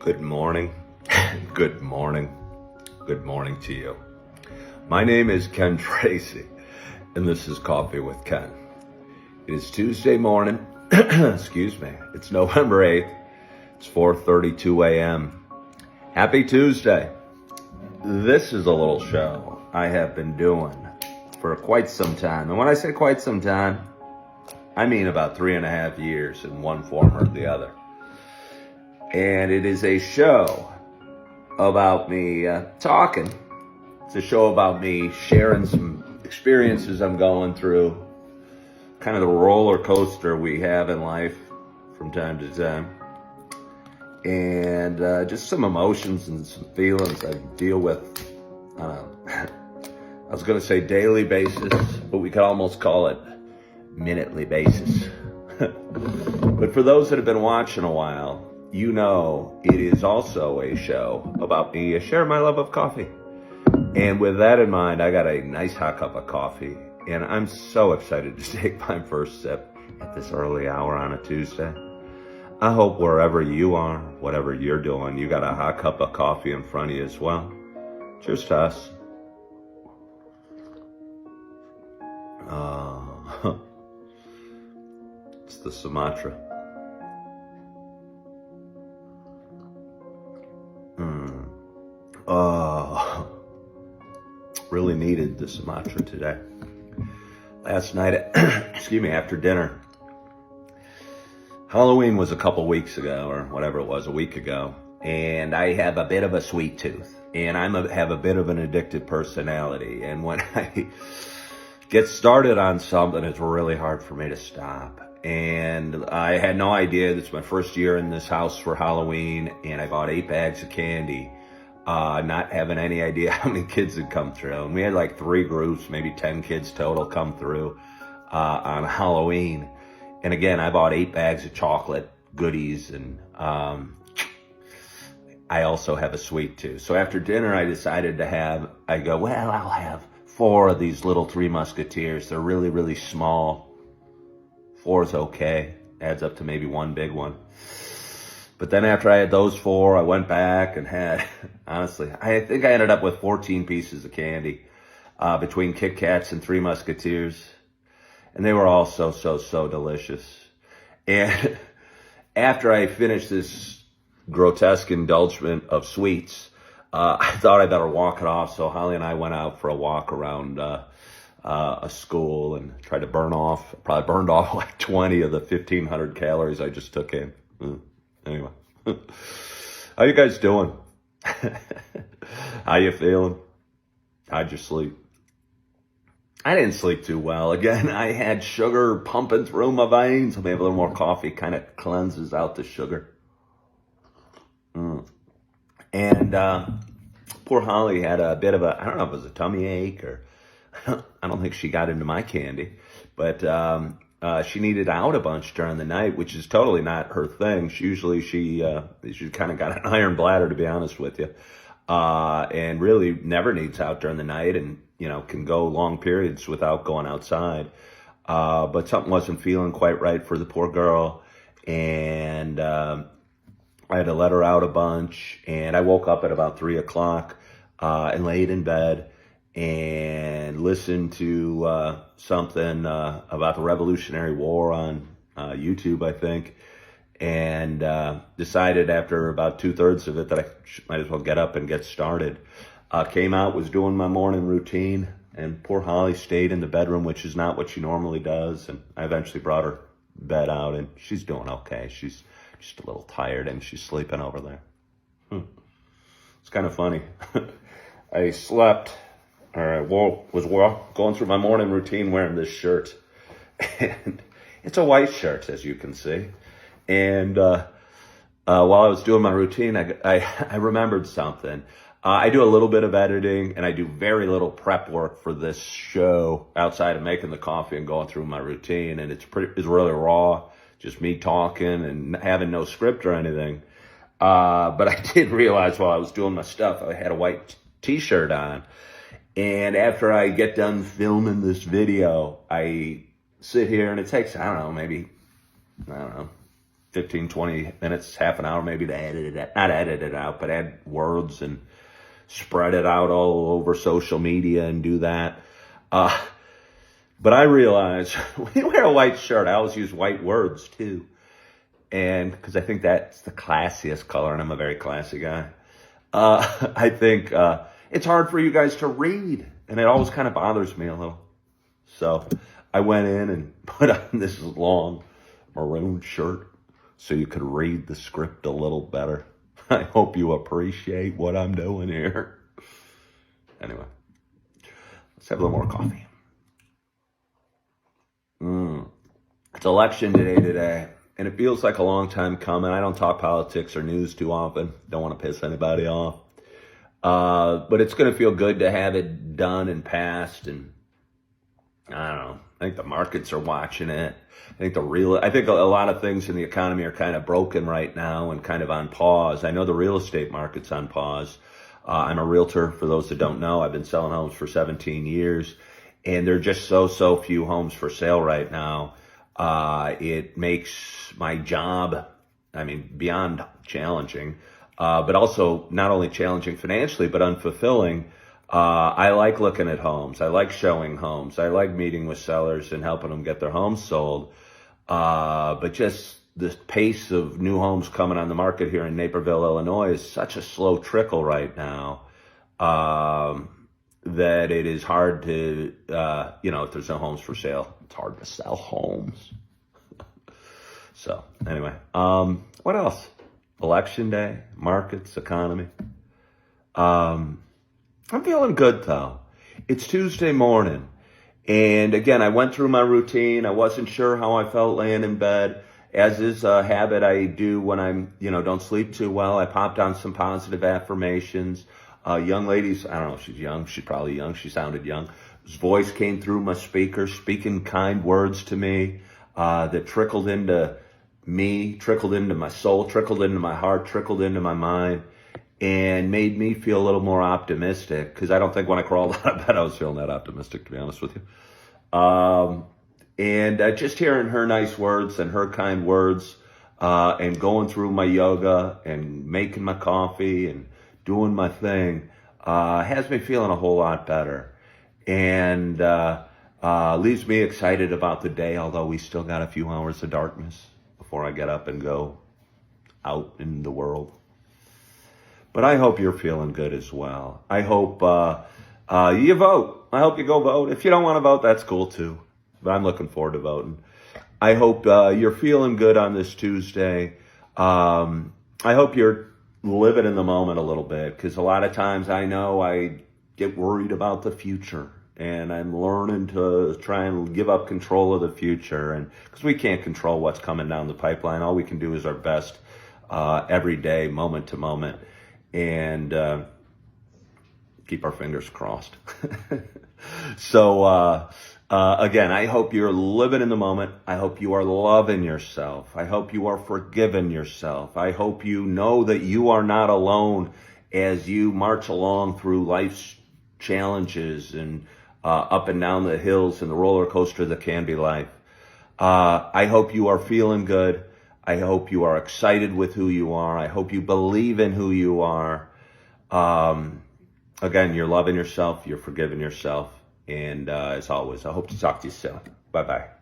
Good morning. Good morning. Good morning to you. My name is Ken Tracy, and this is Coffee with Ken. It is Tuesday morning. Excuse me. It's November 8th. It's 4:32 a.m. Happy Tuesday. This is a little show I have been doing for quite some time. And when I say quite some time, I mean about 3.5 years in one form or the other. And it is a show about me talking. It's a show about me sharing some experiences I'm going through, kind of the roller coaster we have in life from time to time, and just some emotions and some feelings I deal with on a, I was going to say daily basis, but we could almost call it minutely basis. But for those that have been watching a while, you know it is also a show about me sharing my love of coffee. And with that in mind, I got a nice hot cup of coffee, and I'm so excited to take my first sip at this early hour on a Tuesday. I hope wherever you are, whatever you're doing, you got a hot cup of coffee in front of you as well. Cheers to us. It's the Sumatra. Really needed the Sumatra today. Last night, excuse me, after dinner, Halloween was a couple weeks ago, or whatever it was, a week ago, and I have a bit of a sweet tooth, and have a bit of an addictive personality, and when I get started on something, it's really hard for me to stop. And I had no idea. This is my first year in this house for Halloween, and I bought 8 bags of candy, not having any idea how many kids had come through. And we had like 3 groups, maybe 10 kids total come through on Halloween. And again, I bought 8 bags of chocolate goodies, and I also have a sweet tooth. So after dinner, I decided to I'll have 4 of these little Three Musketeers. They're really, really small. 4 is okay. Adds up to maybe 1 big one. But then after I had those 4, I went back and had, honestly, I think I ended up with 14 pieces of candy between Kit Kats and Three Musketeers. And they were all so delicious. And after I finished this grotesque indulgence of sweets, I thought I better walk it off. So Holly and I went out for a walk around a school and tried to probably burned off like 20 of the 1,500 calories I just took in. Anyway, how you guys doing? How you feeling? How'd you sleep? I didn't sleep too well. Again, I had sugar pumping through my veins. Maybe a little more coffee kind of cleanses out the sugar. And poor Holly had a bit of I don't know if it was a tummy ache or, I don't think she got into my candy, but she needed out a bunch during the night, which is totally not her thing. She kind of got an iron bladder, to be honest with you, and really never needs out during the night, and can go long periods without going outside. But something wasn't feeling quite right for the poor girl, and I had to let her out a bunch. And I woke up at about 3:00 and laid in bed and listened to something about the Revolutionary War on YouTube, I think, and decided after about 2/3 of it that I might as well get up and get started. Came out, was doing my morning routine, and poor Holly stayed in the bedroom, which is not what she normally does, and I eventually brought her bed out, and she's doing okay. She's just a little tired, and she's sleeping over there. It's kind of funny. I slept... I was going through my morning routine wearing this shirt. And it's a white shirt, as you can see. And while I was doing my routine, I remembered something. I do a little bit of editing, and I do very little prep work for this show outside of making the coffee and going through my routine. And it's really raw, just me talking and having no script or anything. But I did realize while I was doing my stuff, I had a white t-shirt on. And after I get done filming this video, I sit here and it takes, maybe 15, 20 minutes, half an hour maybe to edit it, not edit it out, but add words and spread it out all over social media and do that. But I realize when you wear a white shirt, I always use white words too. And because I think that's the classiest color, and I'm a very classy guy. I think it's hard for you guys to read, and it always kind of bothers me a little. So I went in and put on this long maroon shirt so you could read the script a little better. I hope you appreciate what I'm doing here. Anyway, let's have a little more coffee. It's election day today, and it feels like a long time coming. I don't talk politics or news too often. Don't want to piss anybody off. But it's going to feel good to have it done and passed. And I don't know. I think the markets are watching it. I think a lot of things in the economy are kind of broken right now and kind of on pause. I know the real estate market's on pause. I'm a realtor, for those that don't know. I've been selling homes for 17 years, and there are just so few homes for sale right now. It makes my job, beyond challenging, but also not only challenging financially, but unfulfilling. I like looking at homes. I like showing homes. I like meeting with sellers and helping them get their homes sold. But just the pace of new homes coming on the market here in Naperville, Illinois is such a slow trickle right now, that it is hard to, if there's no homes for sale, it's hard to sell homes. So anyway, what else? Election day, markets, economy. I'm feeling good though. It's Tuesday morning. And again, I went through my routine. I wasn't sure how I felt laying in bed. As is a habit I do when I'm, don't sleep too well. I popped on some positive affirmations. Young ladies, I don't know if she's young. She's probably young. She sounded young. His voice came through my speaker, speaking kind words to me, that trickled into me, trickled into my soul, trickled into my heart, trickled into my mind, and made me feel a little more optimistic, because I don't think when I crawled out of bed I was feeling that optimistic, to be honest with you. And just hearing her nice words and her kind words, and going through my yoga and making my coffee and doing my thing, has me feeling a whole lot better. And leaves me excited about the day, although we still got a few hours of darkness before I get up and go out in the world. But I hope you're feeling good as well. I hope you vote. I hope you go vote. If you don't want to vote, that's cool too. But I'm looking forward to voting. I hope you're feeling good on this Tuesday. I hope you're living in the moment a little bit, because a lot of times I know I get worried about the future, and I'm learning to try and give up control of the future. And because we can't control what's coming down the pipeline, all we can do is our best every day, moment to moment, and keep our fingers crossed. So again, I hope you're living in the moment. I hope you are loving yourself. I hope you are forgiving yourself. I hope you know that you are not alone as you march along through life's challenges and up and down the hills and the roller coaster that can be life. I hope you are feeling good. I hope you are excited with who you are. I hope you believe in who you are. Again, you're loving yourself. You're forgiving yourself. And as always, I hope to talk to you soon. Bye-bye.